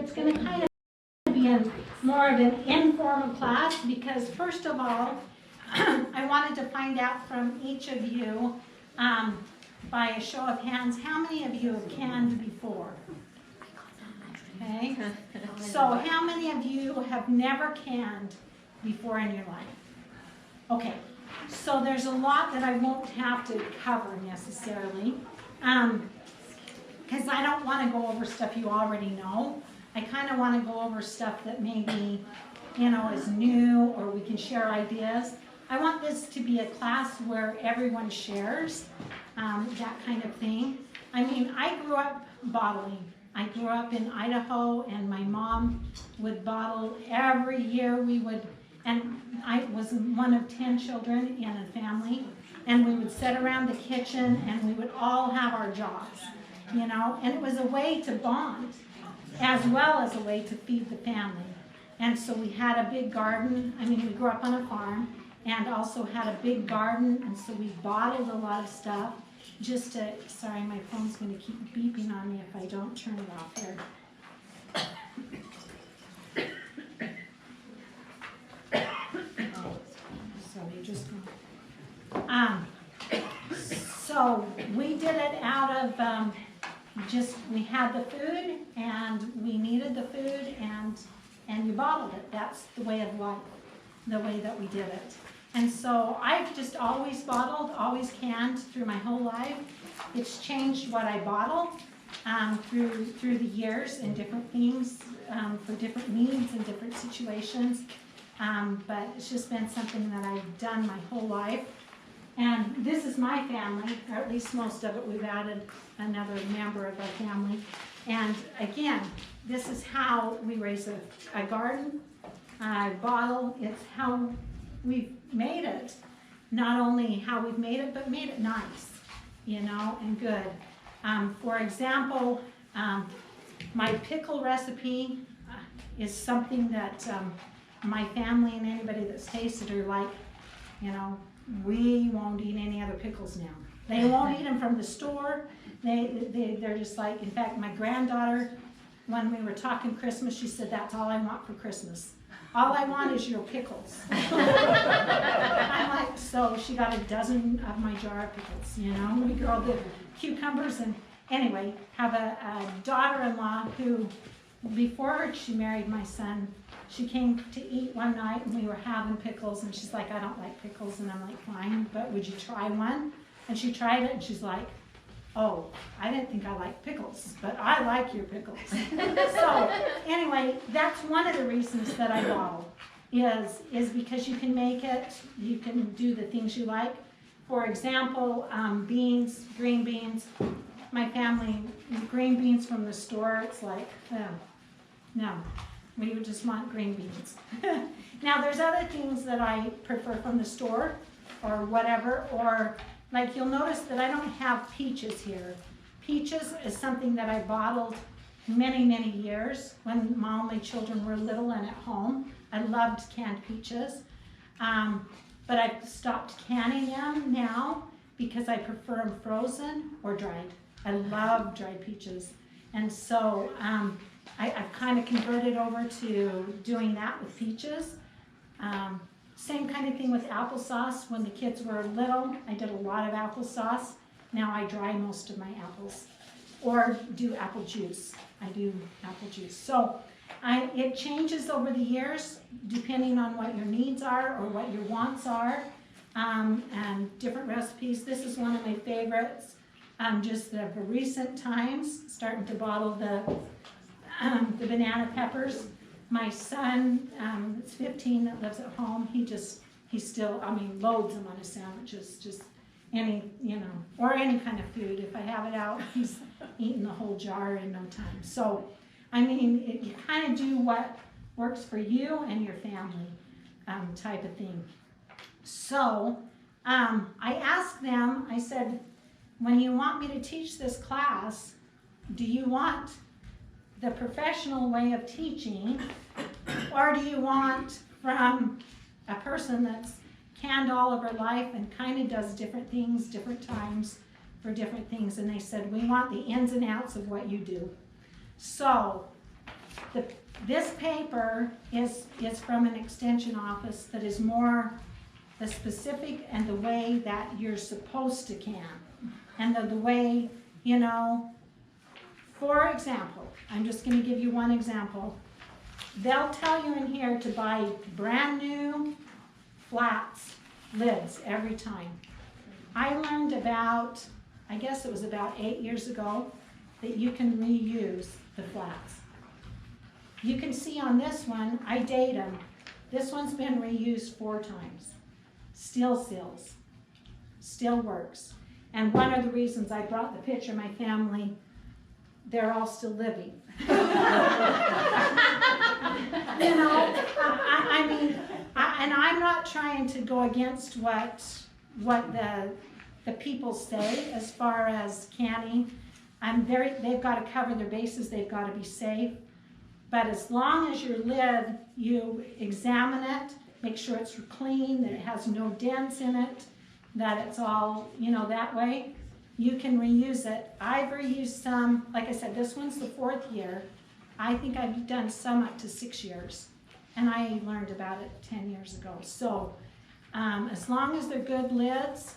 it's going to kind of be more of an informal class because, first of all, I wanted to find out from each of you, by a show of hands, how many of you have canned before? Okay, so how many of you have never canned before in your life? Okay, so there's a lot that I won't have to cover necessarily, because I don't want to go over stuff you already know. I kind of want to go over stuff that maybe, is new, or we can share ideas. I want this to be a class where everyone shares, that kind of thing. I mean, I grew up bottling. I grew up in Idaho, and my mom would bottle every year. We would, and I was one of 10 children in a family, and we would sit around the kitchen, and we would all have our jobs, and it was a way to bond, as well as a way to feed the family. And so we had a big garden. I mean, we grew up on a farm, and also had a big garden, and so we bottled a lot of stuff. Just to, sorry, my phone's going to keep beeping on me if I don't turn it off here. Sorry, just so we did it out of we had the food, and we needed the food, and you bottled it. That's the way of life, the way that we did it. And so I've just always bottled, always canned through my whole life. It's changed what I bottle through the years and different things for different needs and different situations. But it's just been something that I've done my whole life. And this is my family, or at least most of it. We've added another member of our family. And again, this is how we raise a garden, bottle. It's how we've made it. Not only how we've made it, but made it nice, and good. For example, my pickle recipe is something that my family and anybody that's tasted are like, we won't eat any other pickles now. They won't eat them from the store. They're just like, in fact, my granddaughter, when we were talking Christmas, she said, that's all I want for Christmas. All I want is your pickles. I'm like, so she got a dozen of my jar of pickles, We girl did cucumbers, and anyway, have a daughter-in-law who, before she married my son, she came to eat one night, and we were having pickles, and she's like, I don't like pickles, and I'm like, fine, but would you try one? And she tried it, and she's like, oh, I didn't think I liked pickles, but I like your pickles. So anyway, that's one of the reasons that I bottle, is because you can make it, you can do the things you like. For example, beans, green beans. My family, green beans from the store, it's like, no, we would just want green beans. Now there's other things that I prefer from the store or whatever, or like you'll notice that I don't have peaches here. Peaches is something that I bottled many, many years when all my children were little and at home. I loved canned peaches, but I've stopped canning them now because I prefer them frozen or dried. I love dried peaches, and so I've kind of converted over to doing that with peaches. Same kind of thing with applesauce. When the kids were little, I did a lot of applesauce. Now I dry most of my apples, or do apple juice. I do apple juice. So it changes over the years depending on what your needs are or what your wants are, and different recipes. This is one of my favorites. Just the recent times, starting to bottle the banana peppers. My son, is 15, that lives at home. He still, loads them on his sandwiches, just any, or any kind of food. If I have it out, he's eating the whole jar in no time. So, you kind of do what works for you and your family, type of thing. So, I asked them, I said, when you want me to teach this class, do you want the professional way of teaching, or do you want from a person that's canned all of her life and kind of does different things, different times for different things? And they said, we want the ins and outs of what you do. So This paper is from an extension office that is more the specific and the way that you're supposed to can. And the way, you know, for example, I'm just gonna give you one example. They'll tell you in here to buy brand new flats, lids every time. I learned about, I guess it was about 8 years ago, that you can reuse the flats. You can see on this one, I date them. This one's been reused 4 times. Still seals, still works. And one of the reasons I brought the picture of my family, they're all still living. You know, I mean, and I'm not trying to go against what the people say as far as canning. They've got to cover their bases, they've got to be safe. But as long as your lid, you examine it, make sure it's clean, that it has no dents in it, that it's all, you know, that way, you can reuse it. I've reused some, like I said, this one's the 4th year. I think I've done some up to 6 years. And I learned about it 10 years ago. So, as long as they're good lids,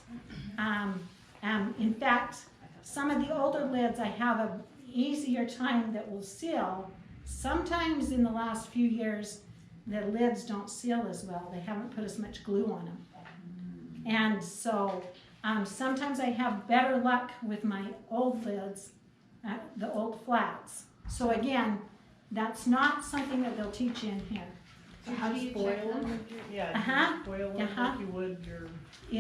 in fact, some of the older lids I have an easier time that will seal. Sometimes in the last few years, the lids don't seal as well. They haven't put as much glue on them. And so sometimes I have better luck with my old lids, the old flats. So again, that's not something that they'll teach you in here. So how do you boil them? Yeah, you boil them like you would your...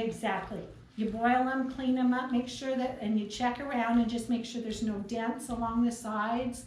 Exactly. You boil them, clean them up, make sure that, and you check around and just make sure there's no dents along the sides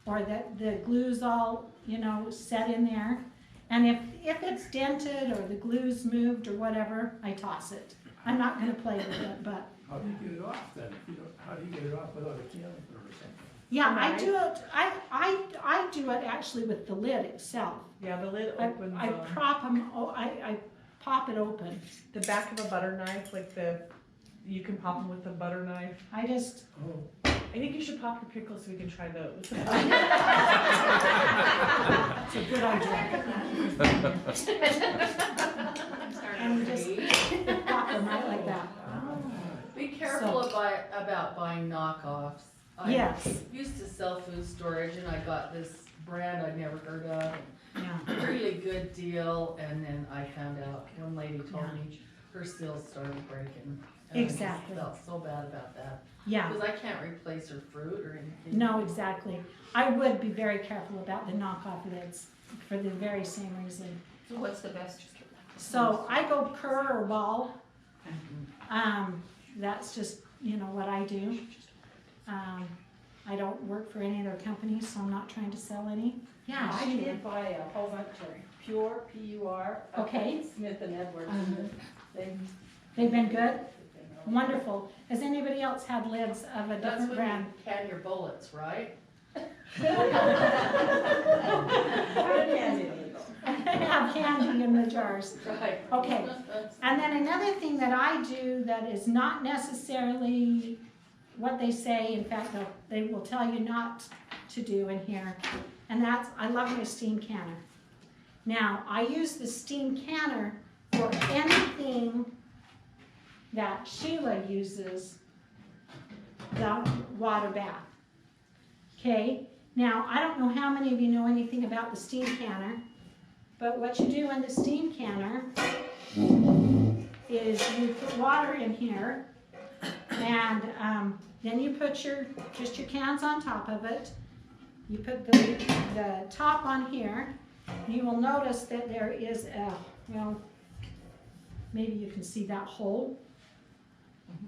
or that the glue's all, you know, set in there. And if it's dented or the glue's moved or whatever, I toss it. I'm not going to play with it, but... How do you get it off then? How do you get it off without a can opener or something? Yeah, I do it. I do it actually with the lid itself. Yeah, the lid opens. I prop them. Oh, I pop it open. The back of a butter knife, like you can pop them with a butter knife. I just. Oh. I think you should pop your pickles so we can try those. It's a good idea. And just pop them right like that. Be careful about buying knockoffs. Yes. I used to sell food storage and I got this brand I'd never heard of. Yeah. Really good deal, and then I found out, one lady told me her seals started breaking. And Exactly. I felt so bad about that. Yeah. Because I can't replace her fruit or anything. No, exactly. I would be very careful about the knockoff lids for the very same reason. So what's the best? So I go Kerr or Ball. That's just, you know, what I do. I don't work for any other companies, so I'm not trying to sell any. Yeah, I did buy a whole bunch of Pure, P-U-R. Okay. Smith and Edwards. They've been good? Wonderful. Has anybody else had lids of a That's different when brand? you can your bullets, right? Have candy in the jars. Right. Okay. And then another thing that I do that is not necessarily what they say, in fact, they will tell you not to do in here, and that's, I love my steam canner. Now, I use the steam canner for anything that Sheila uses the water bath. Okay? Now, I don't know how many of you know anything about the steam canner, but what you do in the steam canner is you put water in here, and then you put just your cans on top of it. You put the top on here. You will notice that there is well, maybe you can see that hole.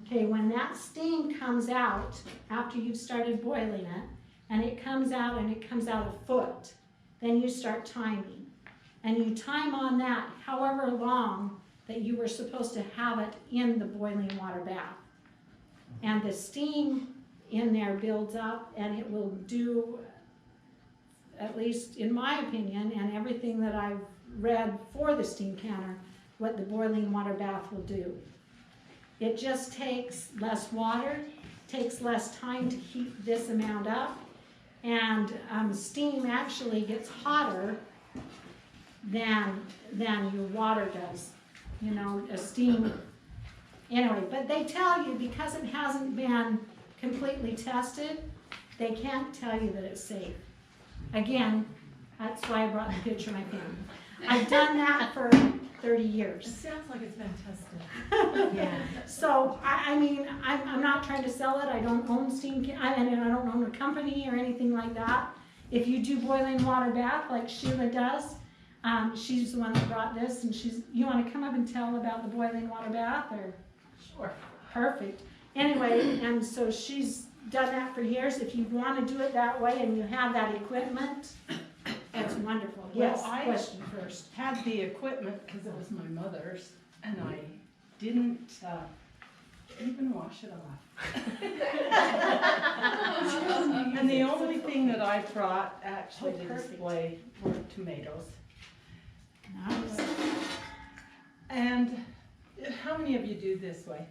Okay, when that steam comes out after you've started boiling it, and it comes out a foot, then you start timing. And you time on that however long that you were supposed to have it in the boiling water bath. And the steam in there builds up, and it will do, at least in my opinion, and everything that I've read for the steam canner, what the boiling water bath will do. It just takes less water, takes less time to heat this amount up, And steam actually gets hotter than your water does. You know, a steam, anyway, but they tell you because it hasn't been completely tested, they can't tell you that it's safe. Again, that's why I brought the picture of my family. I've done that for 30 It years. sounds like it's been tested. Yeah. So, I mean, I'm not trying to sell it. I don't own I don't own a company or anything like that. If you do boiling water bath like Sheila does, she's the one that brought this, and you want to come up and tell about the boiling water bath, or? Sure. Perfect. Anyway, and so she's done that for years. If you want to do it that way and you have that equipment, that's wonderful. Yes, Well, I question first. had the equipment because it was my mother's, and I didn't even wash it off. And the only thing that I brought actually to display were tomatoes. Nice. And how many of you do this way?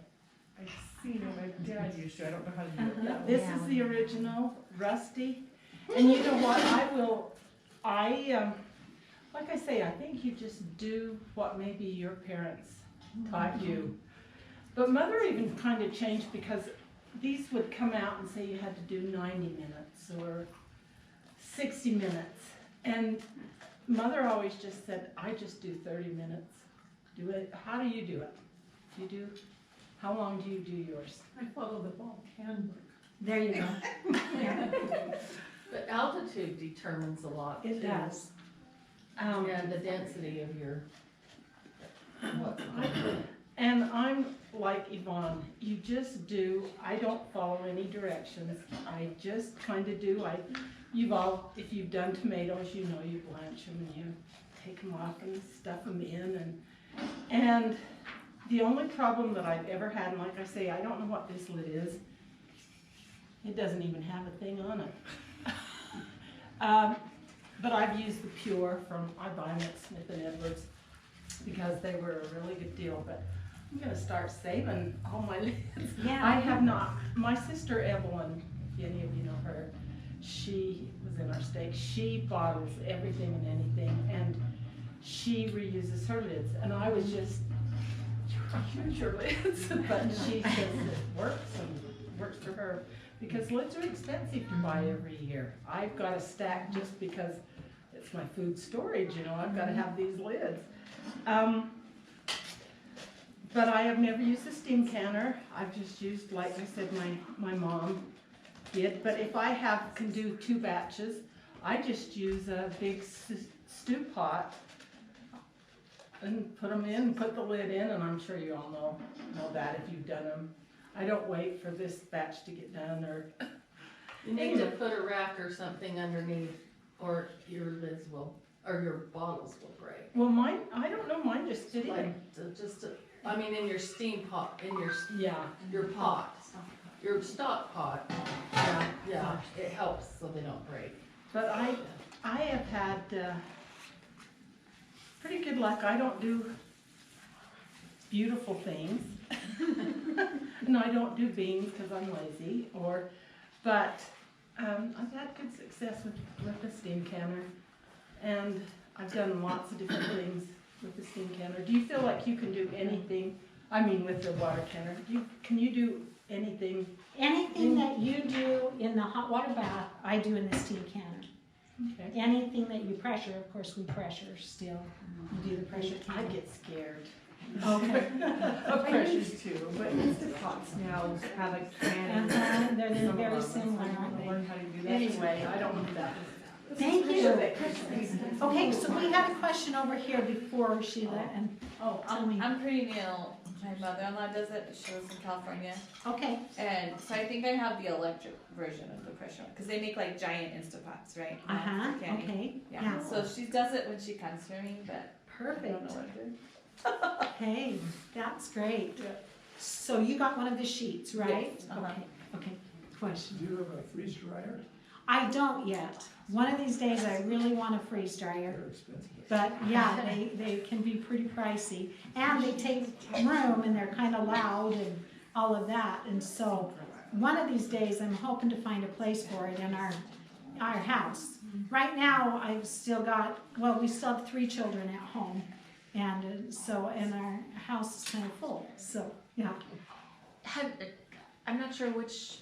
I've seen it, my dad used to, I don't know how to do it. Yeah, this is the original, rusty. And you know what, like I say, I think you just do what maybe your parents taught you. But Mother even kind of changed, because these would come out and say you had to do 90 minutes or 60 minutes. And Mother always just said, I just do 30 minutes. Do it. How do you do it? How long do you do yours? I follow the bulk handbook. There you go. Yeah, But altitude determines a lot too. it does. And the density of your, And I'm like Evonne, you just do. I don't follow any directions. I just kind of do. If you've done tomatoes, you know you blanch them and you take them off and stuff them in. And the only problem that I've ever had, and like I say, I don't know what this lid is. It doesn't even have a thing on it. But I've used the Pure I buy them at Smith & Edwards because they were a really good deal. But I'm going to start saving all my lids. Yeah. I have not. My sister Evonne, if any of you know her, she was in our stake. She bottles everything and anything, and she reuses her lids. And I was just, use your lids. But she says it works and works for her. Because lids are expensive to buy every year. I've got a stack just because it's my food storage, you know, I've got to have these lids. But I have never used a steam canner. I've just used, like I said, my mom did. But if I can do 2 batches, I just use a big stew pot and put them in, put the lid in, and I'm sure you all know that if you've done them. I don't wait for this batch to get done, or you need to put a rack or something underneath, or your lids or your bottles will break. well, mine, I don't know, mine just fit in. In your steam pot, Yeah. your pot, your stock pot. Yeah, it helps so they don't break. But I have had pretty good luck. I don't do beautiful things. And I don't do beans because I'm lazy, but I've had good success with the steam canner, and I've done lots of different things with the steam canner. Do you feel like you can do anything, with the water canner? Can you do anything? Anything that you do in the hot water bath, I do in the steam canner. Okay. Anything that you pressure, of course we pressure still. You do the pressure I canner. get scared. Okay. Of pressures too, but Instant Pots now have a can. They're Some of very them. similar, aren't they? Learn how to do that. Anyway, I don't do that. Thank you. Okay, so we had a question over here before Sheila, and, tell me. I'm pretty new. My mother-in-law does it. She lives in California, Okay, and so I think I have the electric version of the pressure because they make like giant Instant Pots, right? uh-huh, For candy. okay, Yeah. yeah, So she does it when she comes to me, but I don't perfect. know what to do. Okay, that's great. So you got one of the sheets, right? Yes, uh-huh. Okay, question. Do you have a freeze dryer? I don't yet. One of these days I really want a freeze dryer. They're expensive. But yeah, they can be pretty pricey, and they take room, and they're kind of loud and all of that. And so one of these days I'm hoping to find a place for it in our house. Right now, I've still got, well, we still have 3 children at home, and and our house is kind of full, so, yeah. I'm not sure which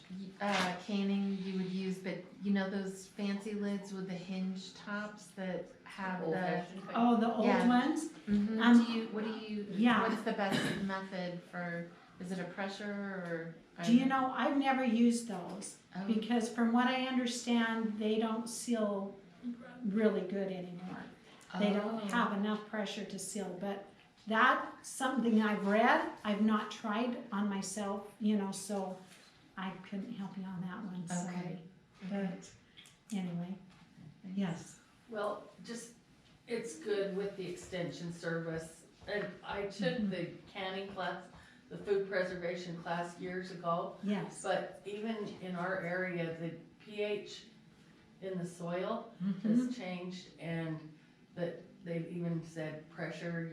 canning you would use, but you know those fancy lids with the hinge tops that have Old the. fashioned. Oh, the old Yeah. ones? Mhm. Um, What do you? yeah. What is the best method for? Is it a pressure or? Do you know, I've never used those, Oh, because from what I understand, they don't seal really good anymore. They don't oh. have enough pressure to seal, but that's something I've read. I've not tried on myself, so I couldn't help you on that one, sorry. But anyway, yes. Well, it's good with the extension service. And I took the canning class, the food preservation class years ago, Yes. but even in our area, the pH in the soil Mhm. has changed, and that they've even said pressure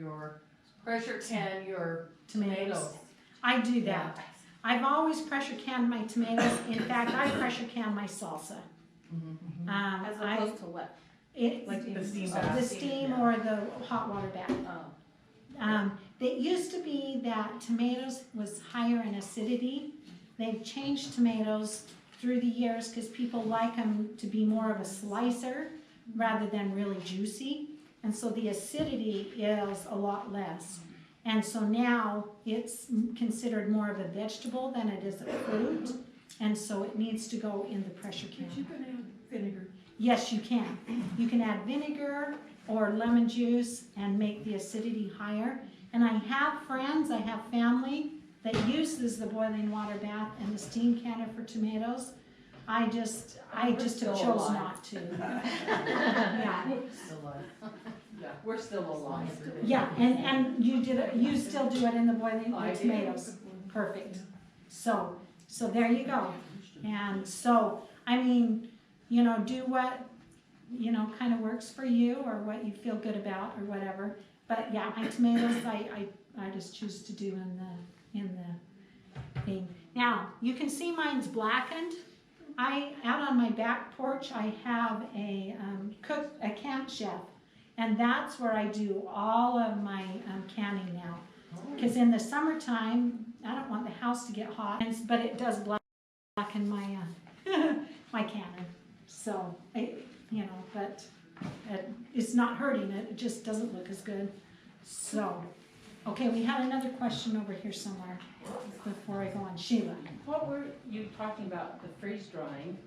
can your tomatoes. I do that. I've always pressure canned my tomatoes. In fact, I pressure can my salsa. Mhm. As opposed to what? Like the steam The bath. steam or the hot water bath. Oh. It used to be that tomatoes was higher in acidity. They've changed tomatoes through the years because people like them to be more of a slicer rather than really juicy. And so the acidity is a lot less. And so now it's considered more of a vegetable than it is a fruit. And so it needs to go in the pressure can. But you can add vinegar. Yes, you can. You can add vinegar or lemon juice and make the acidity higher. And I have friends, I have family that uses the boiling water bath and the steam canner for tomatoes. I just still chose alive. not to. Yeah, Still alive. Yeah, we're still alive. yeah, and you still do it in the boiling I with do. tomatoes. Perfect. So there you go. And so, I mean, do what, kind of works for you or what you feel good about or whatever. But yeah, my tomatoes, I just choose to do in the thing. Now, you can see mine's blackened. Out on my back porch, I have a camp chef. And that's where I do all of my canning now. Because in the summertime, I don't want the house to get hot, but it does blacken my my canning. So, but it's not hurting it. It just doesn't look as good. So, okay, we had another question over here somewhere before I go on. Sheila. What were you talking about, the freeze drying?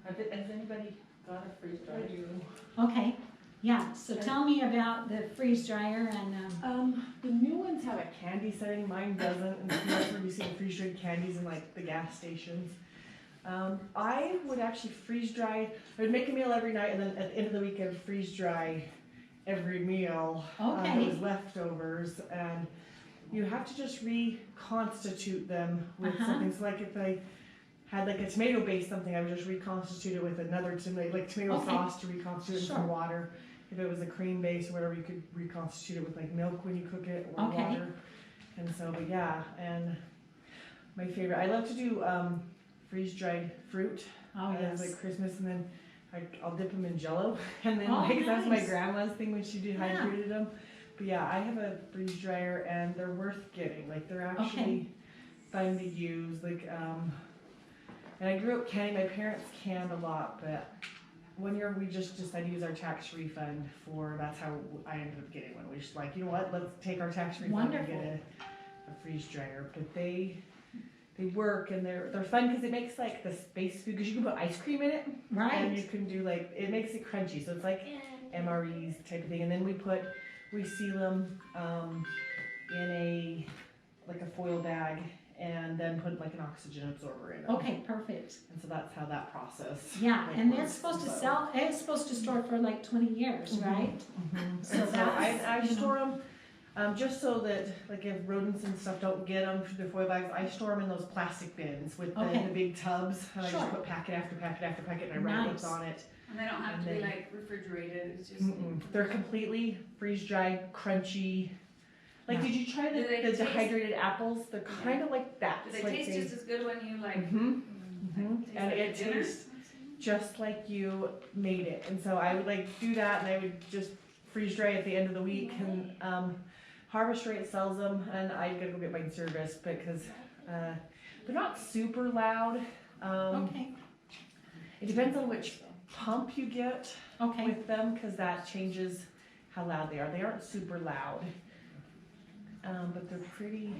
Has anybody got a freeze dryer? Okay, yeah. So tell me about the freeze dryer and. The new ones have a candy setting, mine doesn't, and that's where you see the freeze dried candies in like the gas stations. I would actually freeze dry, I would make a meal every night, and then at the end of the week I would freeze dry every meal that Okay. was leftovers, and you have to just reconstitute them with something. So like if I had like a tomato based something, I would just reconstitute it with another tomato, like tomato Okay. sauce to reconstitute it Sure. with some water. If it was a cream base or whatever, you could reconstitute it with like milk when you cook it or Okay. water. And so, but yeah, and my favorite, I love to do freeze dried fruit Oh as yes. like Christmas, and then I'll dip them in Jello, and then Oh, like that's my nice. grandma's thing when she dehydrated them. But yeah, I have a freeze dryer, and they're worth getting. Like they're actually fun to use. Like and I grew up canning. My parents canned a lot, but one year we just decided to use our tax refund for. That's how I ended up getting one. We just like, you know what? Let's take our tax refund and get a freeze dryer. But they work, and they're fun because it makes like the space food, because you can put ice cream in it, and you Right. can do like, it makes it crunchy, so it's like MREs type of thing. And then we seal them in a foil bag, and then put like an oxygen absorber in them. Okay, perfect. And so that's how that process. Yeah, like, and works. it's supposed to So- it's supposed to store for like 20 years, Mhm. right? So So that's, I you know. store them just so that like if rodents and stuff don't get them through the foil bags, I store them in those plastic bins with Okay. the big tubs, and I Sure. just put packet after packet after packet, and I write what's Nice. on it. And they don't have And to be then- like refrigerated, it's just. They're completely freeze dried, crunchy. Like, Yeah. did you try Do they the taste- dehydrated apples? They're kind of like that. Do they Like taste just as good when you like? Mhm. Taste And like it dinner? tastes just like you made it. And so I would like do that, and I would just freeze dry at the end of the week. And Harvest Rate sells them, and I gotta go get mine serviced because they're not super loud. Okay, It depends on which pump you get okay, with them, because that changes how loud they are. They aren't super loud, but they're pretty,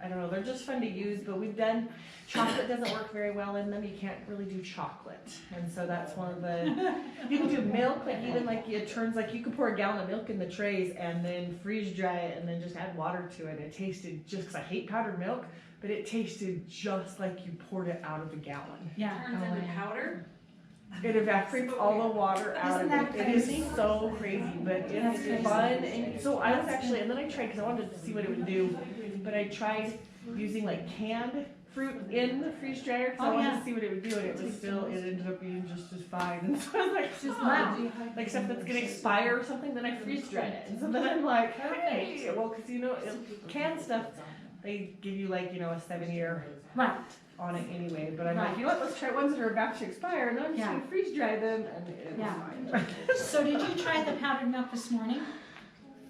I don't know, they're just fun to use. But we've done, chocolate doesn't work very well in them. You can't really do chocolate. And so that's one of the, you can do milk, like even like it turns, like you could pour a gallon of milk in the trays and then freeze dry it and then just add water to it. It tasted just, because I hate powdered milk, but it tasted just like you poured it out of the gallon. yeah. Turns into powder? It evaporates all the water out Isn't of that it. It is crazy? so crazy, but That's it's crazy. fun. And so I was actually, and then I tried, because I wanted to see what it would do, but I tried using like canned fruit in the freeze dryer, because I Oh, wanted yeah. to see what it would do, and it was still, it ended up being just as fine. And so I was like, Just oh, wow. like stuff that's gonna expire or something, then I freeze dry it. And so then I'm like, hey, well, because you know, canned stuff, they give you like, you know, a 7-year Right, on it anyway, but I'm Right. like, you know what, let's try ones that are about to expire, and then I'm just Yeah. gonna freeze dry them, and it's Yeah. fine. so did you try the powdered milk this morning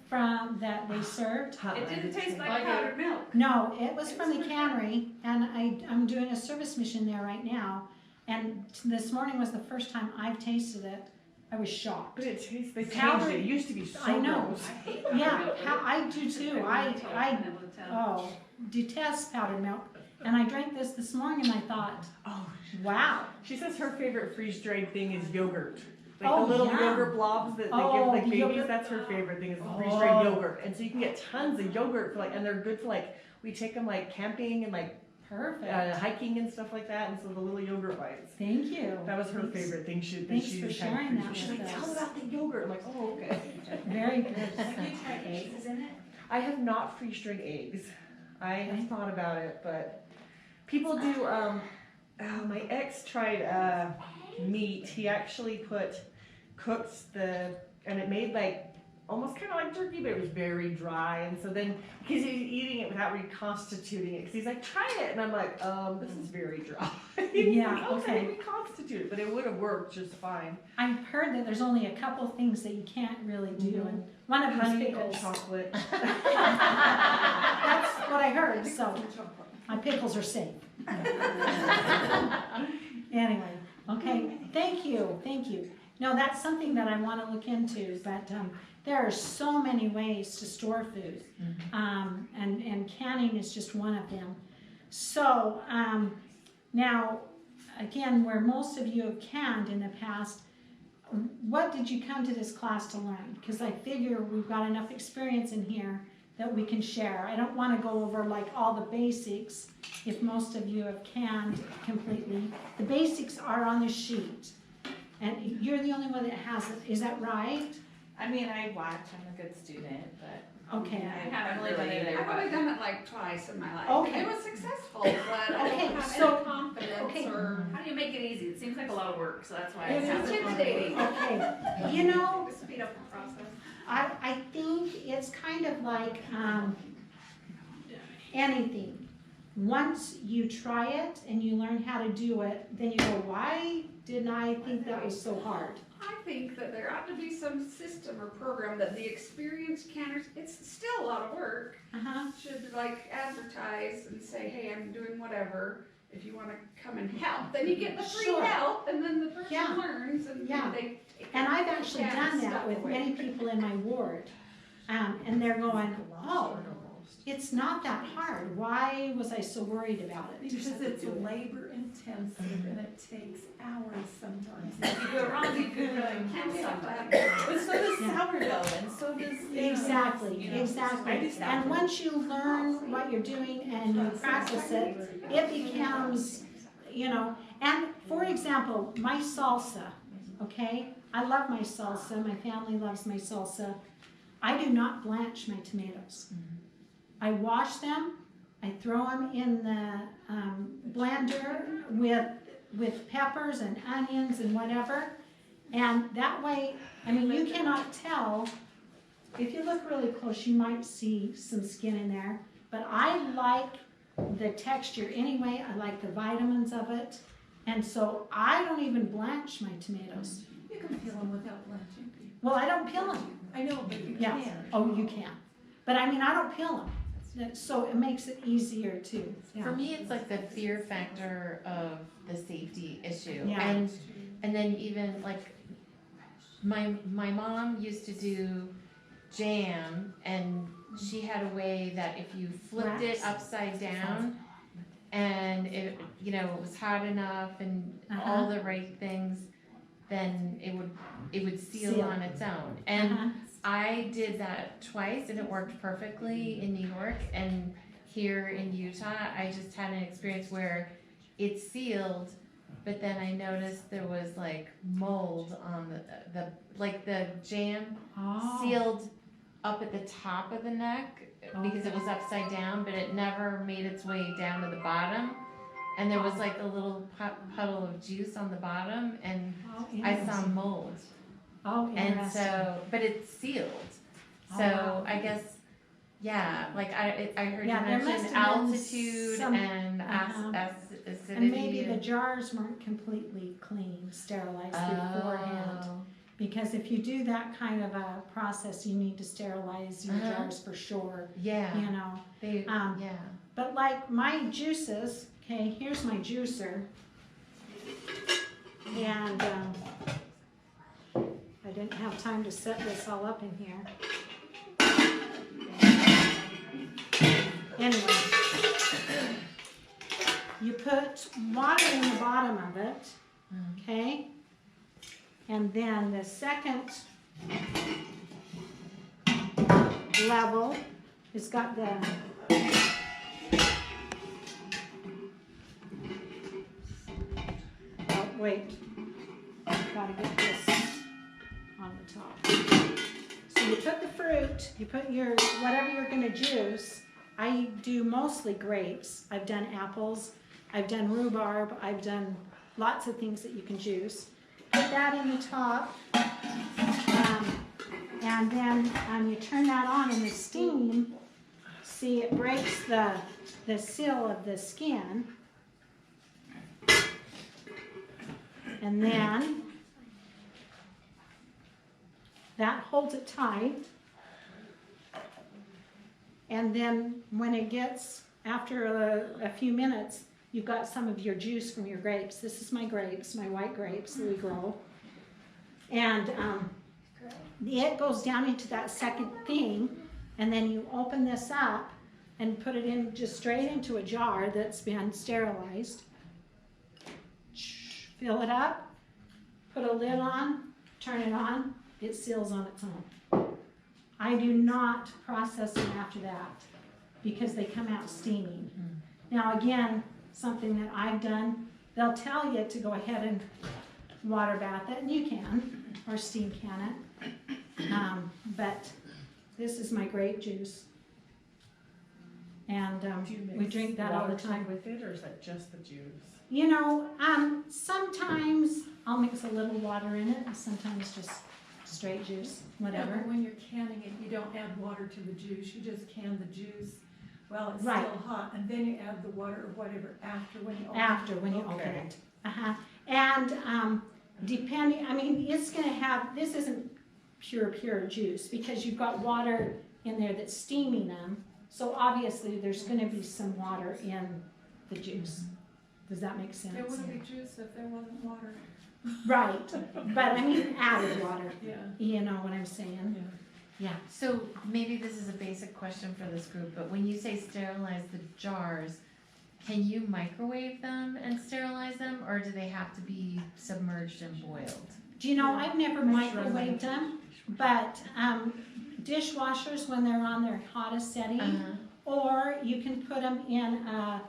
from, that they served? It didn't taste I like did. powdered milk. No, it was from the cannery, and I'm doing a service mission there right now, and this morning was the first time I've tasted it. I was shocked. But it tastes, they changed Powdered- it, it used to be so I know. gross. Yeah, I do too. I detest powdered milk, and I drank this morning, and I thought, Oh, wow. she says her favorite freeze-dried thing is yogurt. Like Oh, the little yeah. yogurt blobs that they Oh, give like the babies, yogurt. that's her favorite thing is the Oh. freeze-dried yogurt. And so you can get tons of yogurt for like, and they're good for like, we take them like camping and like Perfect. hiking and stuff like that, and so the little yogurt bites. Thank you. That was her Thanks. favorite thing she Thanks she for just had sharing freeze- that She's with like, tell us. me about the yogurt. I'm like, oh, okay. Very good. Have you tried eggs in it? I have not freeze-dried eggs. I have Okay. thought about it, but people do. My ex tried meat. He actually cooked and it made like almost kind of like turkey, but it was very dry. And so then, because he's eating it without reconstituting it, because he's like, try it, and I'm like, this is very dry. He's Yeah, like, okay. reconstitute it, but it would have worked just fine. I've heard that there's only a couple things that you can't really do, and one of them is Honey and pickles. chocolate. That's what I heard, so my pickles are safe. Anyway, okay, thank you. No, that's something that I want to look into, but there are so many ways to store food, and canning is just one of them. So now, again, where most of you have canned in the past, what did you come to this class to learn? Because I figure we've got enough experience in here that we can share. I don't want to go over like all the basics if most of you have canned completely. The basics are on the sheet. And you're the only one that has it. Is that right? I mean, I watch, I'm a good student, but Okay. I haven't really done it. I've only done it like twice in my life. Okay. It was successful, but I Okay, don't have so- any confidence okay. or How do you make it easy? It seems like a lot of work, so that's why I it's haven't. intimidating. Okay. You know, To speed up the process. I think it's kind of like anything. Once you try it and you learn how to do it, then you go, why didn't I think that was so hard? I think that there ought to be some system or program that the experienced canners, it's still a lot of work, Uh-huh. should like advertise and say, hey, I'm doing whatever. If you want to come and help, then you get the free Sure. help, and then the person Yeah. learns, and Yeah. they take And I've actually canned done that stuff with away. many people in my ward. And they're going, oh, it's not that hard. Why was I so worried about it? Because it's labor intensive and it takes hours sometimes. If you go wrong, you could really kill somebody. But so does Yeah. sourdough and so does. Exactly, You know, exactly. And once you learn what you're doing and you practice it, it becomes, and for example, my salsa, okay? I love my salsa, my family loves my salsa. I do not blanch my tomatoes. I wash them, I throw them in the blender with peppers and onions and whatever. And that way, I mean, you cannot tell. If you look really close, you might see some skin in there. But I like the texture anyway. I like the vitamins of it. And so I don't even blanch my tomatoes. You can peel them without blanching. Well, I don't peel them. I know, but you Yeah. can. Oh, you can. But I mean, I don't peel them. So it makes it easier too. For me, it's like the fear factor of the safety issue. Yeah. And then even like my mom used to do jam, and she had a way that if you flipped it Wax. upside down and it was hot enough and all the right things, then it would seal on its own. And Uh-huh. I did that twice and it worked perfectly in New York, and here in Utah I just had an experience where it sealed, but then I noticed there was like mold on the jam Oh. sealed up at the top of the neck because it was upside down, but it never made its way down to the bottom, and there was like a little puddle of juice on the bottom, and Oh, I saw interesting. mold. Oh, And interesting. so, but it's sealed. Oh, So wow. I guess, yeah, like I heard Yeah, there you must mention have been altitude some- and And acidity. maybe the jars weren't completely clean, sterilized beforehand. Oh, Because if you do that kind of a process, you need to sterilize your jars for sure, yeah, you know. they, Um, yeah. But like my juices, okay, here's my juicer. And I didn't have time to set this all up in here. Anyway, you put water in the bottom of it, okay? And then the second level has got the oh, wait, gotta get this on the top. So you put the fruit, you put your, whatever you're gonna juice. I do mostly grapes. I've done apples, I've done rhubarb, I've done lots of things that you can juice. Put that in the top, and then you turn that on and the steam, see it breaks the seal of the skin. And then that holds it tight. And then when it gets, after a few minutes, you've got some of your juice from your grapes. This is my grapes, my white grapes that we grow. And it goes down into that second thing, and then you open this up and put it in just straight into a jar that's been sterilized. Fill it up, put a lid on, turn it on, it seals on its own. I do not process them after that because they come out steaming. Now again, something that I've done, they'll tell you to go ahead and water bath it, and you can, or steam can it. But this is my grape juice. And Do you we mix drink that all the water time. with it, or is that just the juice? You know, sometimes I'll mix a little water in it, and sometimes just straight juice, Yeah, whatever. but when you're canning it, you don't add water to the juice, you just can the juice while it's Right. still hot, and then you add the water or whatever after when you open it. After, when you open Okay. it. And depending, I mean, it's gonna have, this isn't pure juice, because you've got water in there that's steaming them, so obviously there's gonna be some water in the juice. Does that make sense? There wouldn't be juice if there wasn't water. Right, but I mean added water, Yeah. you know what I'm saying? Yeah. So maybe this is a basic question for this group, but when you say sterilize the jars, can you microwave them and sterilize them, or do they have to be submerged and boiled? Do you know, I've never microwaved them, but dishwashers, when they're on their hottest setting, or you can put them in a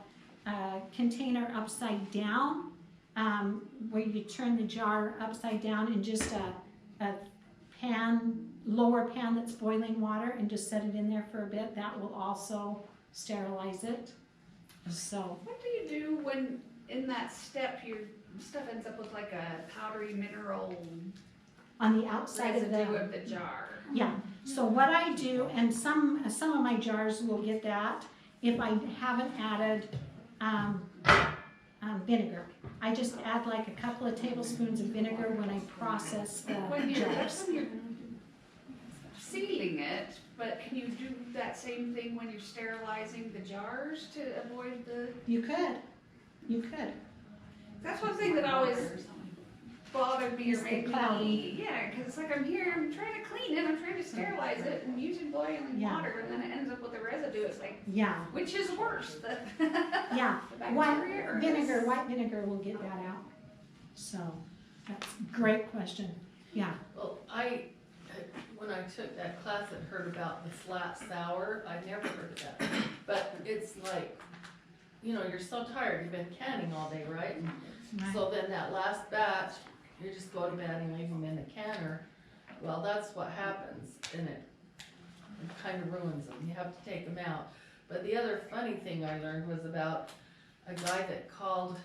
container upside down, where you turn the jar upside down in just a pan, lower pan that's boiling water, and just set it in there for a bit. That will also sterilize it. So, What do you do when, in that step, your stuff ends up with like a powdery mineral on the outside of residue the, of the jar? yeah. So what I do, and some of my jars will get that, if I haven't added vinegar. I just add like a couple of tablespoons of vinegar when I process the When jars. you're sealing it, but can you do that same thing when you're sterilizing the jars to avoid the? You could. That's one thing that always bothered me or Is the made cloudy. me, yeah, cause it's like I'm here, I'm trying to clean it, I'm trying to sterilize it and using boiling Yeah. water, and then it ends up with the residue. It's like, Yeah, which is worse, the yeah. the White bacteria or vinegar, this? white vinegar will get that out. So, that's a great question. Yeah. Well, when I took that class and heard about the flat sour, I never heard of that. But it's like, you're so tired, you've been canning all day, right? Right. So then that last batch, you just go to bed and leave them in the canner. Well, that's what happens, and it kind of ruins them. You have to take them out. But the other funny thing I learned was about a guy that called,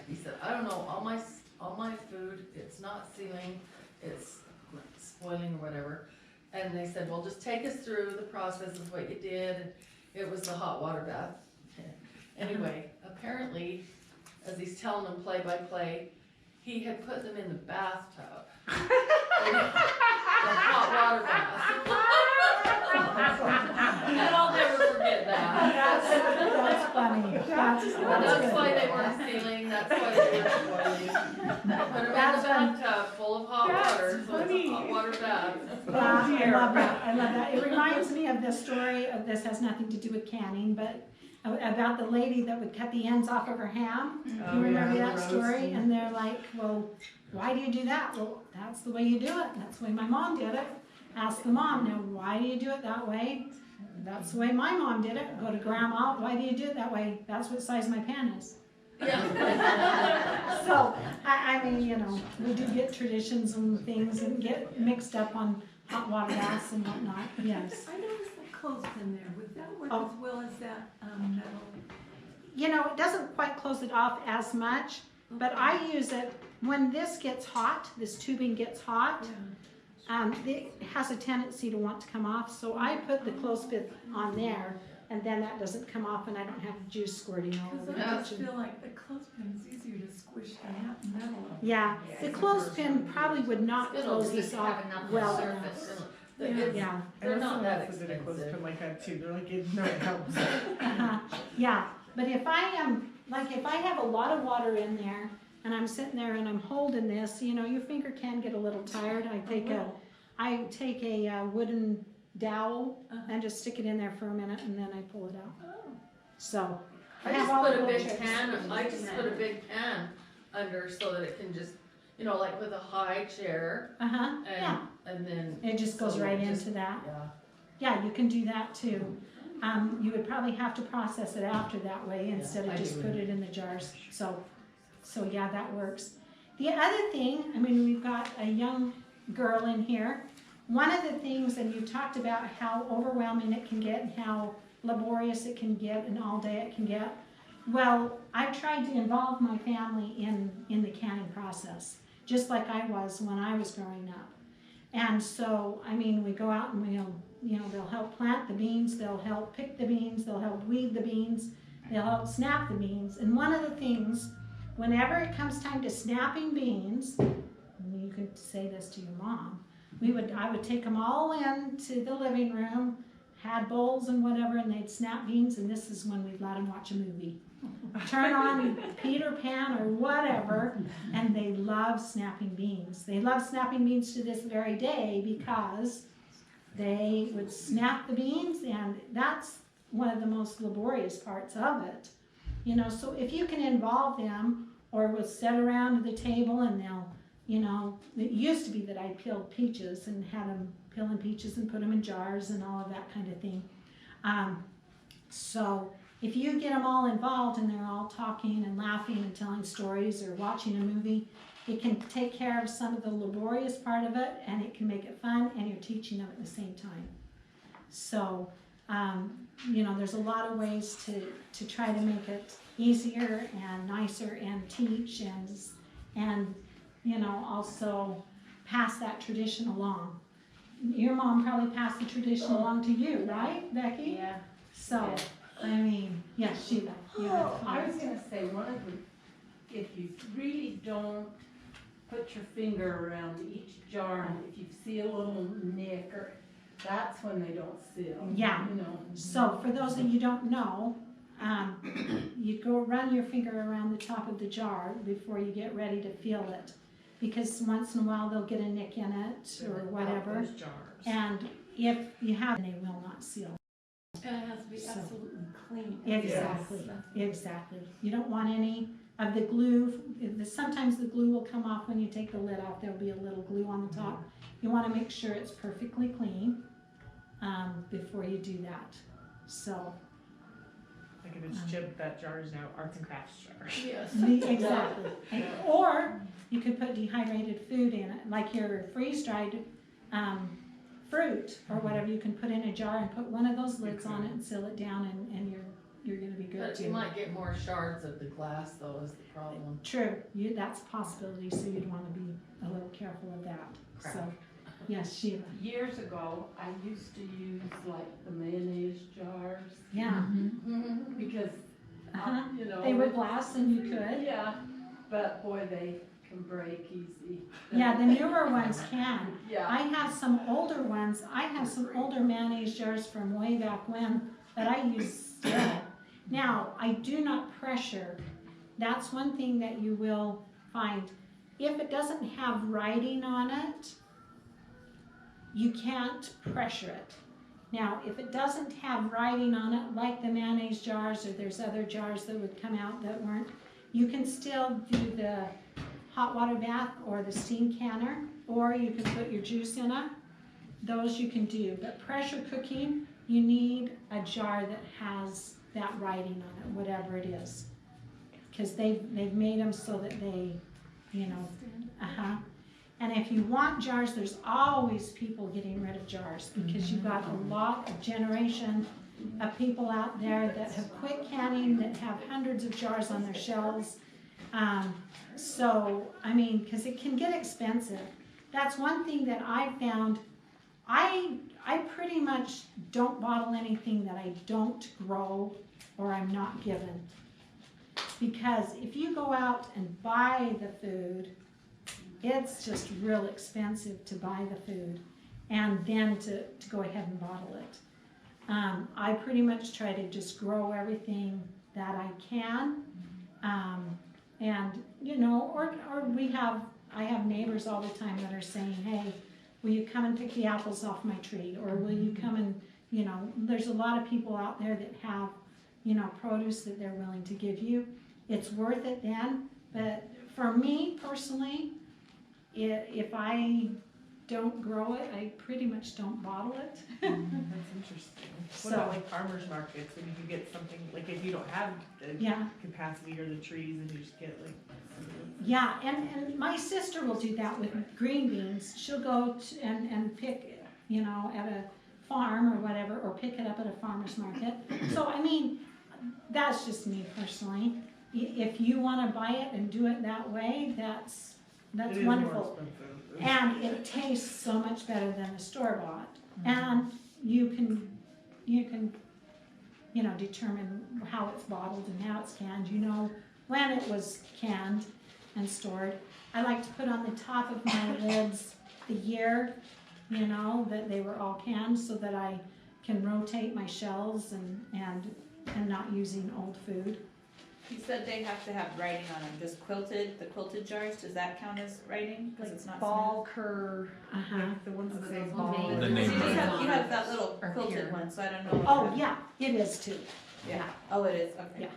he said, I don't know, all my food, it's not sealing, it's spoiling or whatever. And they said, well, just take us through the process of what you did. And it was the hot water bath. Anyway, apparently, as he's telling them play by play, he had put them in the bathtub. The hot water bath. And I'll never forget that. That's funny. That's why they weren't sealing, that's why they weren't spoiling. Put them in the bathtub full of hot water, so it's a hot water bath. I love that. I love that. It reminds me of the story of, this has nothing to do with canning, but about the lady that would cut the ends off of her ham. Oh, You remember yeah, that the story? roasting. And they're like, well, why do you do that? Well, that's the way you do it. That's the way my mom did it. Ask the mom, now why do you do it that way? That's the way my mom did it. Go to grandma, why do you do it that way? That's what size my pan is. Yeah. So, I mean, we do get traditions and things and get mixed up on hot water baths and whatnot, yes. I noticed the clothespin there. Would that work Oh. as well as that metal? It doesn't quite close it off as much, but I use it when this gets hot, this tubing gets hot. It has a tendency to want to come off, so I put the clothespin on there, and then that doesn't come off, and I don't have juice squirting all over Because the I just kitchen. feel like the clothespin is easier to squish than that metal. Yeah, the clothespin probably would not It'll close just this off have enough well surface. enough. It's- They're not that expensive. expensive. Like that too. They're like, no, it helps. Yeah, but if I have a lot of water in there, and I'm sitting there and I'm holding this, your finger can get a little tired. I take a wooden dowel and just stick it in there for a minute, and then I pull it out. So, I have just all put the a little big tricks. pan, I just put a big pan under so that it can just, like with a high chair, Yeah, and then. it just goes so right it just- into that. Yeah. Yeah, you can do that too. You would probably have to process it after that way instead of I just do. put it in the jars. So yeah, that works. The other thing, we've got a young girl in here. One of the things, and you talked about how overwhelming it can get and how laborious it can get and all day it can get. Well, I tried to involve my family in the canning process, just like I was when I was growing up. And so, we go out and they'll help plant the beans, they'll help pick the beans, they'll help weed the beans, they'll help snap the beans. And one of the things, whenever it comes time to snapping beans, and you could say this to your mom, I would take them all into the living room, had bowls and whatever, and they'd snap beans, and this is when we'd let them watch a movie. Turn on Peter Pan or whatever, and they love snapping beans. They love snapping beans to this very day because they would snap the beans, and that's one of the most laborious parts of it. So if you can involve them, or we'll sit around at the table and they'll, it used to be that I peeled peaches and had them peeling peaches and put them in jars and all of that kind of thing. So if you get them all involved and they're all talking and laughing and telling stories or watching a movie, it can take care of some of the laborious part of it, and it can make it fun, and you're teaching them at the same time. So, there's a lot of ways to try to make it easier and nicer and teach and also pass that tradition along. Your mom probably passed the tradition along to you, right, Becky? Yeah. So, yes, Sheila. You had a I was comment. gonna say, one of the if you really don't put your finger around each jar, and if you see a little nick, or that's when they don't seal. Yeah. You know. So for those of you who don't know, you go run your finger around the top of the jar before you get ready to fill it. Because once in a while they'll get a nick in it or whatever. Those jars. And if you have, they will not seal. And it has to be So- absolutely clean. Exactly, exactly. You don't want any of the glue. Sometimes the glue will come off when you take the lid off. There'll be a little glue on the top. You want to make sure it's perfectly clean before you do that. So, Like if it's chipped, that jar is now arts and crafts jar. Yes. exactly. Or you could put dehydrated food in it, like your freeze-dried fruit or whatever. You can put in a jar and put one of those lids on it and seal it down, and you're going to be good But too. you might get more shards of the glass though, is the problem. True, that's a possibility, so you'd want to be a little careful of that. Crap. So, yes, Sheila. Years ago, I used to use like the mayonnaise jars Yeah. because, Uh-huh. you know. They were glass and you could. Yeah, but boy, they can break easy. Yeah, the newer ones can. Yeah. I have some older ones. I have some older mayonnaise jars from way back when that I use still. Now, I do not pressure. That's one thing that you will find. If it doesn't have writing on it, you can't pressure it. Now, if it doesn't have writing on it, like the mayonnaise jars, or there's other jars that would come out that weren't, you can still do the hot water bath or the steam canner, or you can put your juice in it. Those you can do. But pressure cooking, you need a jar that has that writing on it, whatever it is. Because they've made them so that they, you know, And if you want jars, there's always people getting rid of jars, because you've got a lot of generation of people out there that have quit canning, that have hundreds of jars on their shelves. So, I mean, because it can get expensive. That's one thing that I found. I pretty much don't bottle anything that I don't grow or I'm not given. Because if you go out and buy the food, it's just real expensive to buy the food and then to go ahead and bottle it. I pretty much try to just grow everything that I can. And, you know, or I have neighbors all the time that are saying, hey, will you come and pick the apples off my tree? Or will you come and, you know, there's a lot of people out there that have, you know, produce that they're willing to give you. It's worth it then. But for me personally, if I don't grow it, I pretty much don't bottle it. That's interesting. What about like farmers markets, when you can get something, like if you don't have the Yeah. capacity or the trees, and you just get like. Yeah, and my sister will do that with green beans. She'll go and pick, you know, at a farm or whatever, or pick it up at a farmer's market. So, I mean, that's just me personally. If you want to buy it and do it that way, that's It is wonderful. more expensive. And it tastes so much better than the store-bought. And you can, you know, determine how it's bottled and how it's canned. You know when it was canned and stored. I like to put on the top of my lids the year, you know, that they were all canned, so that I can rotate my shelves and not using old food. You said they have to have writing on them. Does the quilted jars, does that count as writing? Because it's not smooth? Balker, like the ones that say The ball. name. The So name you just brand. you have that little Or quilted here. one, so I don't know. if Oh, that- yeah, it is too. Yeah. Oh, it is, okay. Yeah.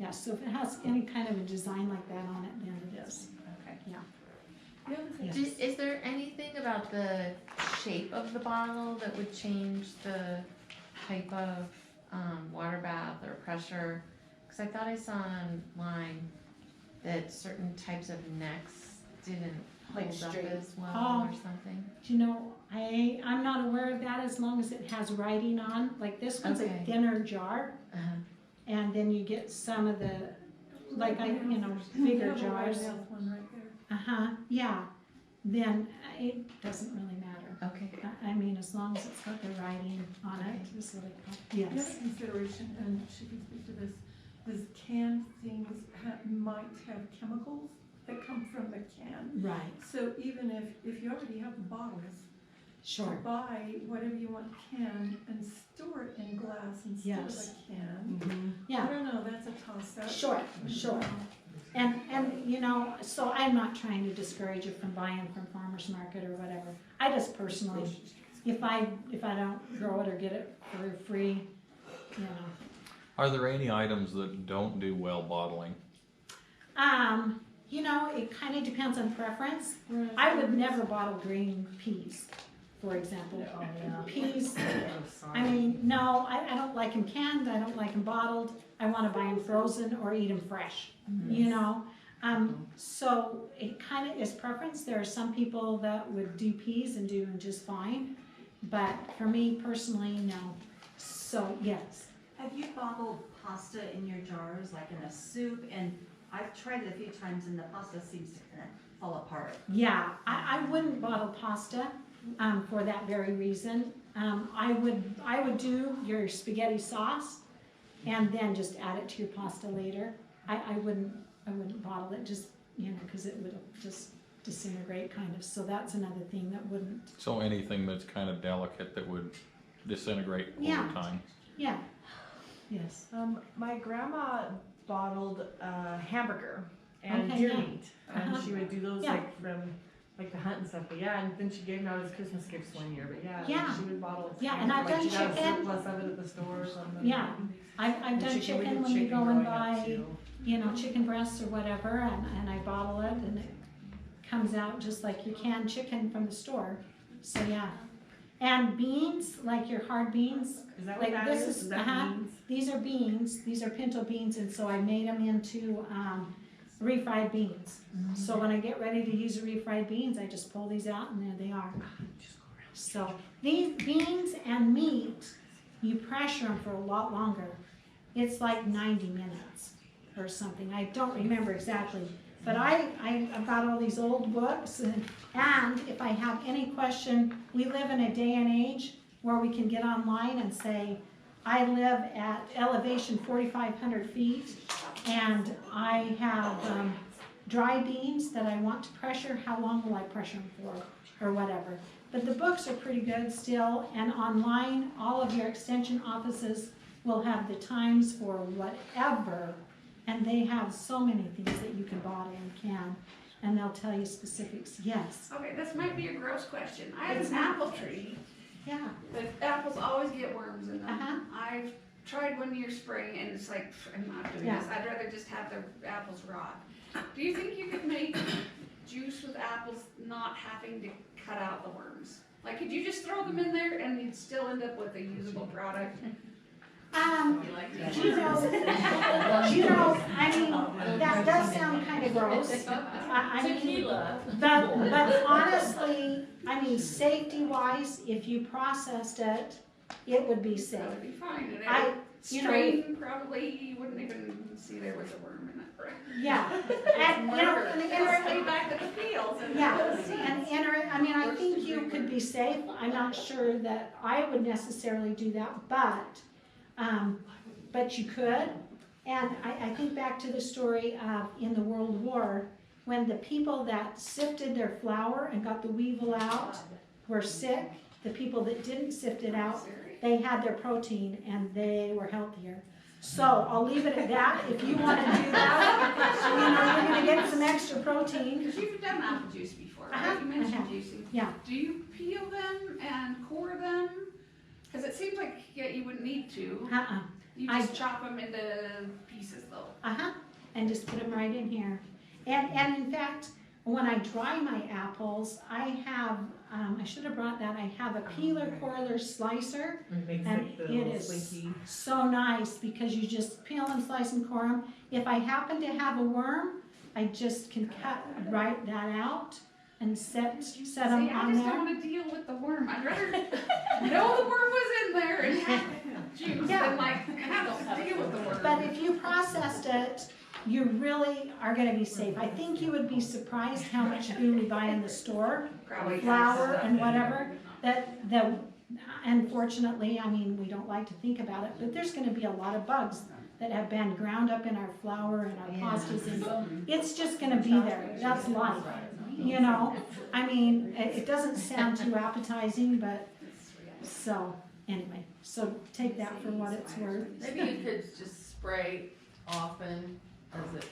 Yeah, so if it has any kind of a design like that on it, then it is. Okay. The other thing, Yes. Is there anything about the shape of the bottle that would change the type of water bath or pressure? Because I thought I saw online that certain types of necks didn't Like hold up straight. as well Oh. or something. Do you know, I'm not aware of that, as long as it has writing on. Like this one's Okay. a thinner jar, Uh-huh. and then you get some of the, like bigger you have a jars. White House one right there. Yeah. Then it doesn't really matter. Okay. I mean, as long as it's got the writing on it, is what I call. The other Yes. consideration, and she can speak to this, Does canned things might have chemicals that come from the can? Right, So even if you already have the bottles, sure. buy whatever you want canned and store it in glass instead of Yes. a can. I Yeah, don't know, that's a toss-up. sure, sure. And, you know, so I'm not trying to discourage you from buying from farmer's market or whatever. I just personally, if I don't grow it or get it for free, you know. Are there any items that don't do well bottling? You know, it kind of depends on preference. I would never bottle green peas, for example. Peas, I mean, no, I don't like them canned, I don't like them bottled. I want to buy them frozen or eat them fresh, you know? So it kind of is preference. There are some people that would do peas and do them just fine, but for me personally, no. So, yes. Have you bottled pasta in your jars, like in a soup? And I've tried it a few times and the pasta seems to kind of fall apart. Yeah, I wouldn't bottle pasta for that very reason. I would do your spaghetti sauce and then just add it to your pasta later. I wouldn't bottle it, just, you know, because it would just disintegrate kind of. So that's another thing that wouldn't. So anything that's kind of delicate that would disintegrate Yeah. over time? Yeah. Yes. My grandma bottled hamburger and Okay, deer yeah. meat, and Uh-huh. she would do those Yeah. like from like the hunt and stuff. But yeah, and then she gave them out as Christmas gifts one year. But yeah, Yeah. she would bottle. Yeah, and I've done she'd have a chicken. surplus of it at the store or something. Yeah. I've And done we chicken did when you chicken go and growing up, buy, too. you know, chicken breasts or whatever, and I bottle it, and it comes out just like your canned chicken from the store. So yeah. And beans, like your hard beans, Is that like what that this is? is- Is that uh-huh. beans? these are beans, these are pinto beans, and so I made them into refried beans. So when I get ready to use the refried beans, I just pull these out and there they are. So these beans and meat, you pressure them for a lot longer. It's like 90 minutes or something. I don't remember exactly. But I've got all these old books, and if I have any question, we live in a day and age where we can get online and say, I live at elevation 4,500 feet, and I have dry beans that I want to pressure. How long will I pressure them for, or whatever? But the books are pretty good still, and online, all of your extension offices will have the times for whatever. And they have so many things that you can bottle and can, and they'll tell you specifics. Yes. Okay, this might be a gross question. I have an apple tree, Yeah. but apples always get worms in them. Uh-huh. I've tried one year spraying and it's like, I'm not doing Yeah. this. I'd rather just have the apples rot. Do you think you could make juice with apples not having to cut out the worms? Like, could you just throw them in there and you'd still end up with a usable product? You like that? You know, I mean, that does sound kind of gross. I mean, Tequila. but honestly, I mean, safety-wise, if you processed it, it would be safe. That would be fine. And I- it you know, strain, probably, you wouldn't even see there was a worm in it. Yeah. And, you know, and Stay back at the fields and. yeah, and enter, I mean, I think you could be safe. I'm not sure that I would necessarily do that, but you could. And I think back to the story of in the World War, when the people that sifted their flour and got the weevil out were sick. The people that didn't sift it out, they had their protein and they were healthier. So I'll leave it at that. If you want to do that, you know, you're going to get some extra protein. Because you've done apple juice before, Uh-huh, right? You mentioned I have. juicing. Yeah. Do you peel them and core them? Because it seems like you wouldn't need to. Uh-uh. You just chop them into pieces though. Uh-huh, and just put them right in here. And in fact, when I dry my apples, I have, I should have brought that, I have a peeler corer slicer. It makes And like the it little is slinky. so nice because you just peel them, slice and core them. If I happen to have a worm, I just can cut right that out and set them See, I on just don't there. want to deal with the worm. I'd rather know the worm was in there and have juice Yeah. than like have to deal with the worm. But if you processed it, you really are gonna be safe. I think you would be surprised how much food we buy in the store, Probably flour has and stuff in it. whatever, that unfortunately, I mean, we don't like to think about it, but there's gonna be a lot of bugs that have been ground up in our flour and our pastas, and it's just gonna be there. That's life, you know? I mean, it doesn't sound too appetizing, but, so, anyway, so take that for what it's worth. Maybe you could just spray often as it.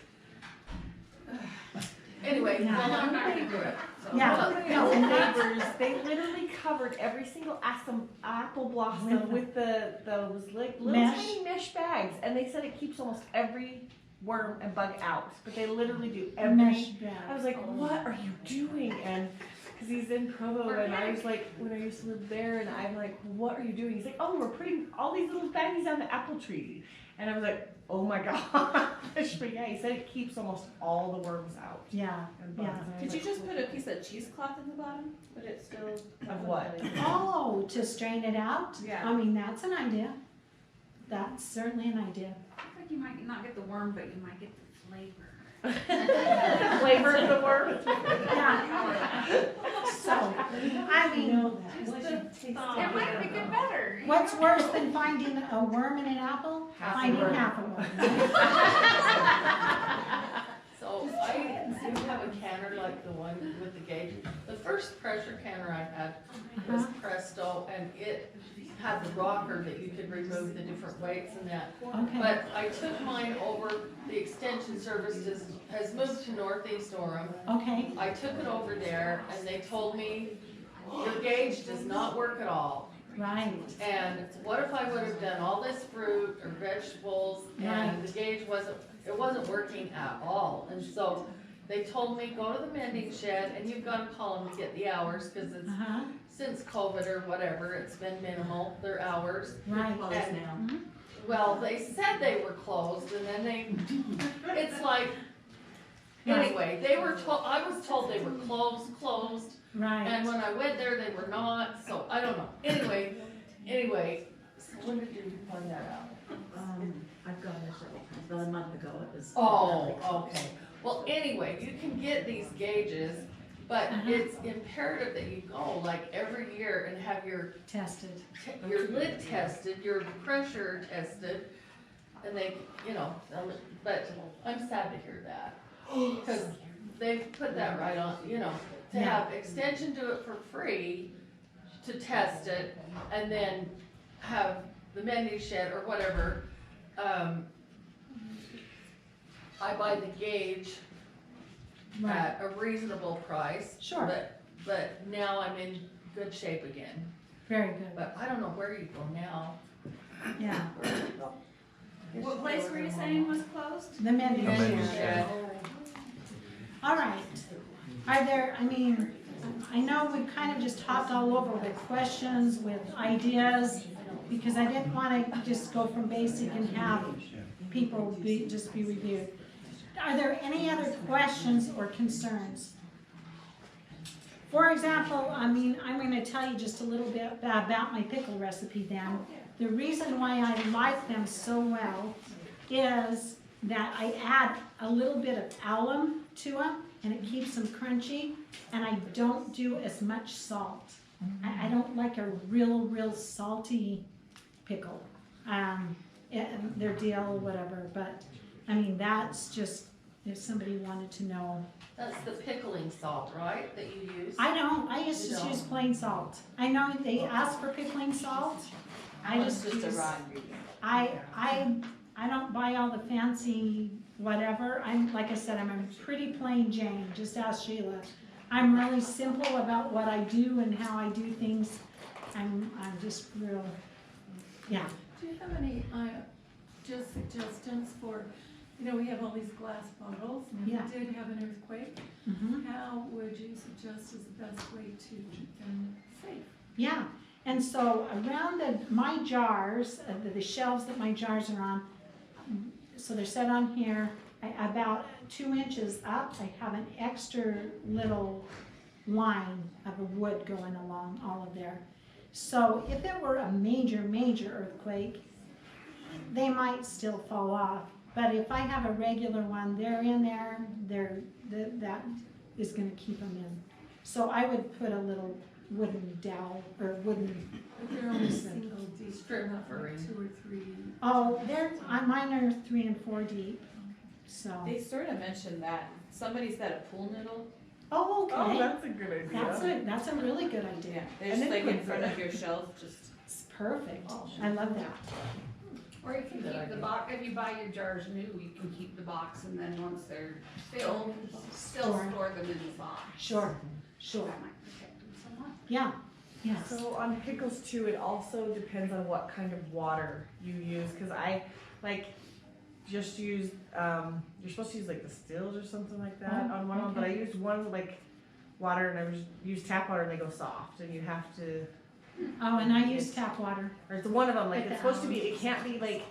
Anyway, Yeah. well, I'm not gonna do it. So, Yeah. well, No, the neighbors, they literally covered every single apple blossom with those like little Mesh. tiny mesh bags, and they said it keeps almost every worm and bug out. But they literally do every. Mesh bag. I was like, what are you doing? And because he's in Provo, and I was like, when I used to live there, and I'm like, what are you doing? He's like, oh, we're putting all these little baggies on the apple tree, and I was like, oh my gosh. But yeah, he said it keeps almost all the worms out. Yeah, And bugs. yeah. And I Could was you like, just put a piece of cheesecloth in the bottom? Would it still? Of what? Oh, to strain it out? Yeah. I mean, that's an idea. That's certainly an idea. I think you might not get the worm, but you might get the flavor. Flavor of the worm. Yeah. So, I mean, It might make it better. what's worse than finding a worm in an apple? Half a Finding worm. half a worm. So I do have a canner like the one with the gauge. The first pressure canner I had was Presto, and it had the rocker that you could remove the different weights and that. Okay, But I took mine over, the extension service has moved to Northeast Orem. okay, I took it over there and they told me, your gauge does not work at all. right, And what if I would have done all this fruit or vegetables and the gauge wasn't working at all? And so they told me, go to the mending shed and you've got to call them to get the hours, because it's, uh-huh, since COVID or whatever, it's been minimal, their hours. right. Closed now. Well, they said they were closed and then it's like, anyway, I was told they were closed. Right, And when I went there, they were not, so I don't know. Anyway, so when did you find that out? I've gone there several times, about a month ago it was. Oh, okay. Well, anyway, you can get these gauges, but it's imperative that you go like every year and have your tested. your lid tested, your pressure tested, and they, but I'm sad to hear that. Because they put that right on, to have extension do it for free, to test it, and then have the mending shed or whatever, I buy the gauge Right, at a reasonable price. Sure. But now I'm in good shape again, very good, but I don't know where you go now. yeah. What place were you saying was closed? The mending The mending shed. shed. All right. Are there, I know we kind of just hopped all over with questions, with ideas, because I didn't want to just go from basic and have people just be reviewed. Are there any other questions or concerns? For example, I'm going to tell you just a little bit about my pickle recipe then. The reason why I like them so well is that I add a little bit of alum to them, and it keeps them crunchy, and I don't do as much salt. I don't like a real salty pickle. Their dill or whatever, but that's just, if somebody wanted to know. That's the pickling salt, right, that you use? I don't, I just You don't? use plain salt. I know they ask for pickling salt. I It's just just a use, raw ingredient. I don't buy all the fancy whatever. Like I said, I'm a pretty plain Jane, just ask Sheila. I'm really simple about what I do and how I do things. I'm just real, yeah. Do you have any, just suggestions for, we have all these glass bottles, and Yeah. if we did have an earthquake, Mhm. how would you suggest is the best way to keep them safe? Yeah, and so around my jars, the shelves that my jars are on, so they're set on here, about 2 inches up, I have an extra little line of a wood going along all of there. So if it were a major earthquake, they might still fall off. But if I have a regular one, they're in there, that is gonna keep them in. So I would put a little wooden dowel, or wooden, If they're only single deep, strip Not for like 2 or 3. Oh, mine are 3 and 4 deep, so. They sort of mentioned that, somebody said a pool noodle. Oh, Oh, okay. that's a good idea. That's a really good idea. They're And just it like in puts front it- of your shelf, just. It's perfect. I love that. Or you can keep the box, if you buy your jars new, you can keep the box and then once they're filled, still Store. store them in the box. Sure, sure. That might protect them somewhat. Yeah, yes. So on pickles too, it also depends on what kind of water you use, cause I like just used, you're supposed to use like distilled or something like that Oh, on one of them, but I okay. used one like water and I was used tap water and they go soft and you have to, Oh, and I use tap water. or it's one of them, like Like it's the supposed to be, it can't be like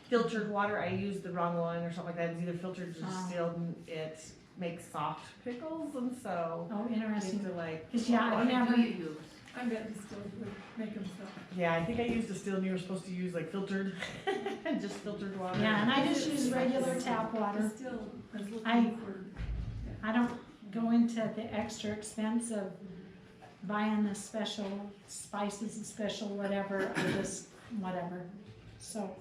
filtered water, I used the wrong one or something like that, it's either filtered or Oh. distilled and it makes soft pickles and so Oh, you have interesting. to like, 'Cause, yeah, I've never, I bet distilled would make them soft. yeah, I think I used distilled and you were supposed to use like filtered, just filtered water. yeah, and I just use regular tap water. Distilled, I was I- looking for. I don't go into the extra expense of buying the special spices and special whatever, I just, whatever. So,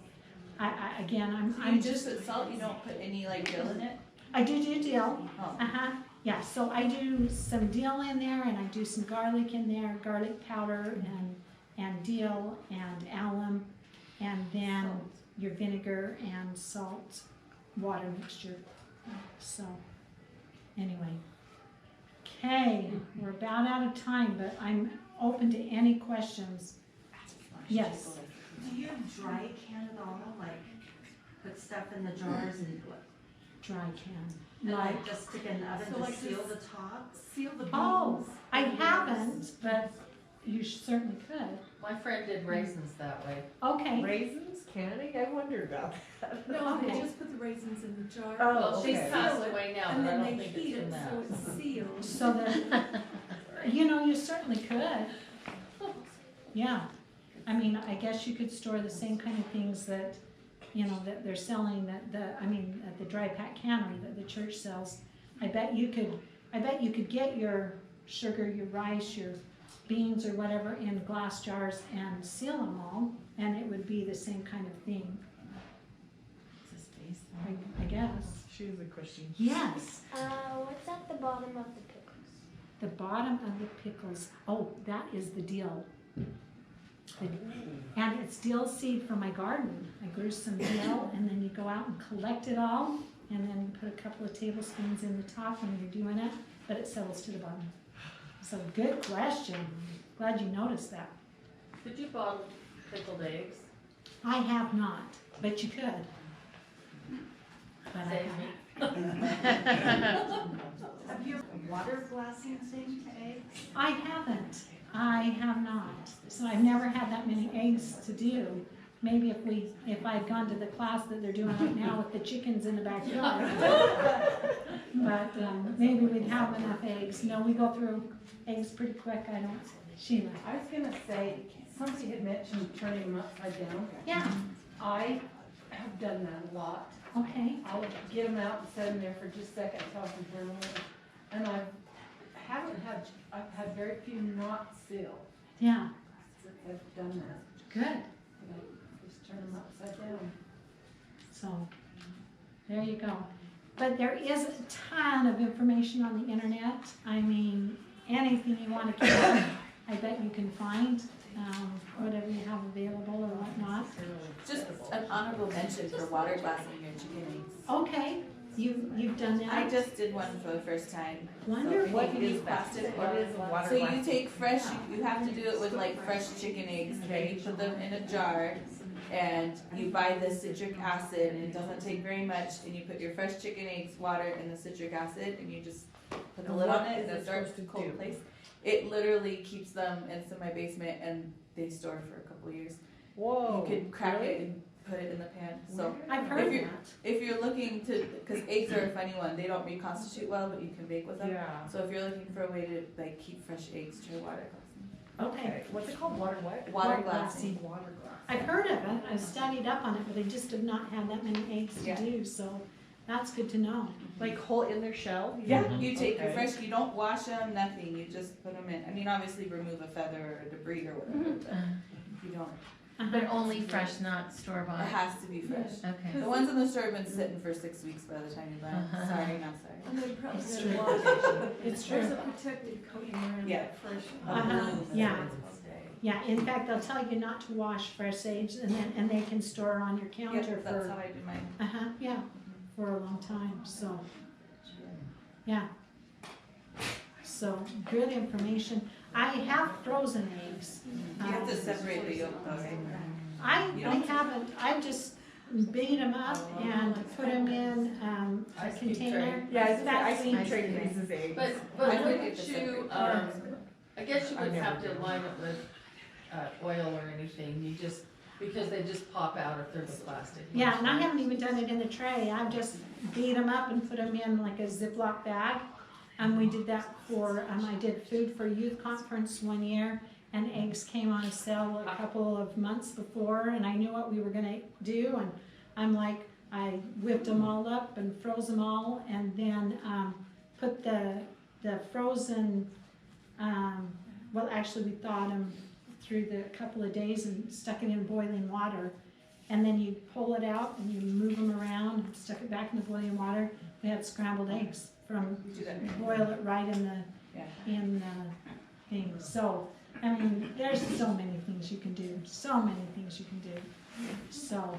again, You just put salt, you don't put any like dill in it? I do dill. Oh. Uh-huh, yeah, so I do some dill in there and I do some garlic in there, garlic powder and dill and alum, and then your vinegar and salt water mixture. So, anyway. Okay, we're about out of time, but I'm open to any questions. Yes. Do you dry can it all, like, put stuff in the jars and Dry can. like just stick in the oven So to like seal this- the tops? Seal the Oh, beans. I haven't, but you certainly could. My friend did raisins that way. Okay, Raisins, candy, I wondered about that. No, they Okay. just put the raisins in the jar. Oh, Well, she's okay. passed Seal it, away now, And but I then don't they think heat it's it from so that. it's sealed. so that, you certainly could. Yeah, I mean, I guess you could store the same kind of things that, that they're selling, at the dry pack cannery that the church sells. I bet you could get your sugar, your rice, your beans or whatever in glass jars and seal them all, and it would be the same kind of thing, I guess. She was a Christian. Yes, What's at the bottom of the pickles? the bottom of the pickles, oh, that is the dill. And it's dill seed from my garden. I grew some dill, and then you go out and collect it all, and then you put a couple of tablespoons in the top when you're doing it, but it settles to the bottom. So good question. Glad you noticed that. Did you bottle pickled eggs? I have not, but you could. But I Save haven't. me. Have you water glassing thing to eggs? I haven't. I have not. So I've never had that many eggs to do. Maybe if I'd gone to the class that they're doing right now with the chickens in the backyard. But maybe we'd have enough eggs. No, we go through eggs pretty quick. I don't, Sheila. I was gonna say, somebody had mentioned turning them upside down. Yeah, I have done that a lot. okay. I'll get them out and set them there for just a second until I can turn them over. And I've had very few not sealed Yeah, since I've done that. good. And I just turn them upside down. So, there you go. But there is a ton of information on the internet. I mean, anything you want to keep, I bet you can find, whatever you have available or whatnot. Just an honorable mention for water glassing your chicken eggs. Okay, you've done that? I just did one for the first time. Wonderful. So if you use plastic What is a water So you glass? take fresh, you have to do it with like fresh chicken eggs, and you put them in a jar, and you buy the citric acid, and it doesn't take very much, and you put your fresh chicken eggs, water, and the citric acid, and you just put the And lid what on it is in a it dark, supposed to do? cold place. It literally keeps them, it's in my basement, and they store for a couple years. Whoa. You could crack really? it and put it in the pan, so. I've heard If you're- that. If you're looking to, because eggs are a funny one, they don't reconstitute well, but you can bake with them. Yeah. So if you're looking for a way to like keep fresh eggs, try water glassing. Okay. What's it called? Water what? Water glassing. glassing. Water glass. I've heard of it, I've studied up on it, but I just have not had that many eggs to Yeah. do, so that's good to know. Like whole in their shell? Yeah, Mhm. you take your Okay. fresh, you don't wash them, nothing, you just put them in. I mean, obviously remove a feather or debris or whatever, but you don't. But only fresh, not store It bought. has to be fresh. Okay. The ones in the store have been sitting for 6 weeks by the time you buy them. Sorry, not sorry. And they probably It's get true. washed. It's There's true. a protective coating around Yeah. that fresh. Yeah. Yeah, in fact, they'll tell you not to wash fresh sage and they can store on your counter Yep, that's for, how I do mine. yeah, for a long time, so, yeah. So, good information. I have frozen eggs. You have to separate the yolk though, right? I haven't, I just beat them up and put them in, a Ice cube container. Yeah, it's That's ice cream easy. tray uses eggs. But I would wouldn't get the you, separate. I guess you I've wouldn't never have to done line it with, oil or anything, you just, because they just pop out if they're the plastic. Yeah, and I haven't even done it in the tray. I've just beat them up and put them in like a Ziploc bag. And we did that for, I did food for youth conference one year, and eggs came on sale a couple of months before, and I knew what we were gonna do, and I'm like, I whipped them all up and froze them all, and then, put the frozen, well, actually, we thawed them through the couple of days and stuck it in boiling water. And then you pull it out and you move them around, stuck it back in the boiling water. We had scrambled eggs from, You do that. boil it right in Yeah. the thing. So, I mean, there's so many things you can do, so many things you can do. So,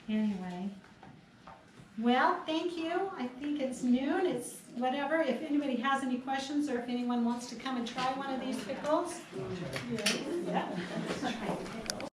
anyway. Well, thank you. I think it's noon, it's whatever. If anybody has any questions or if anyone wants to come and try one of these pickles. Yeah.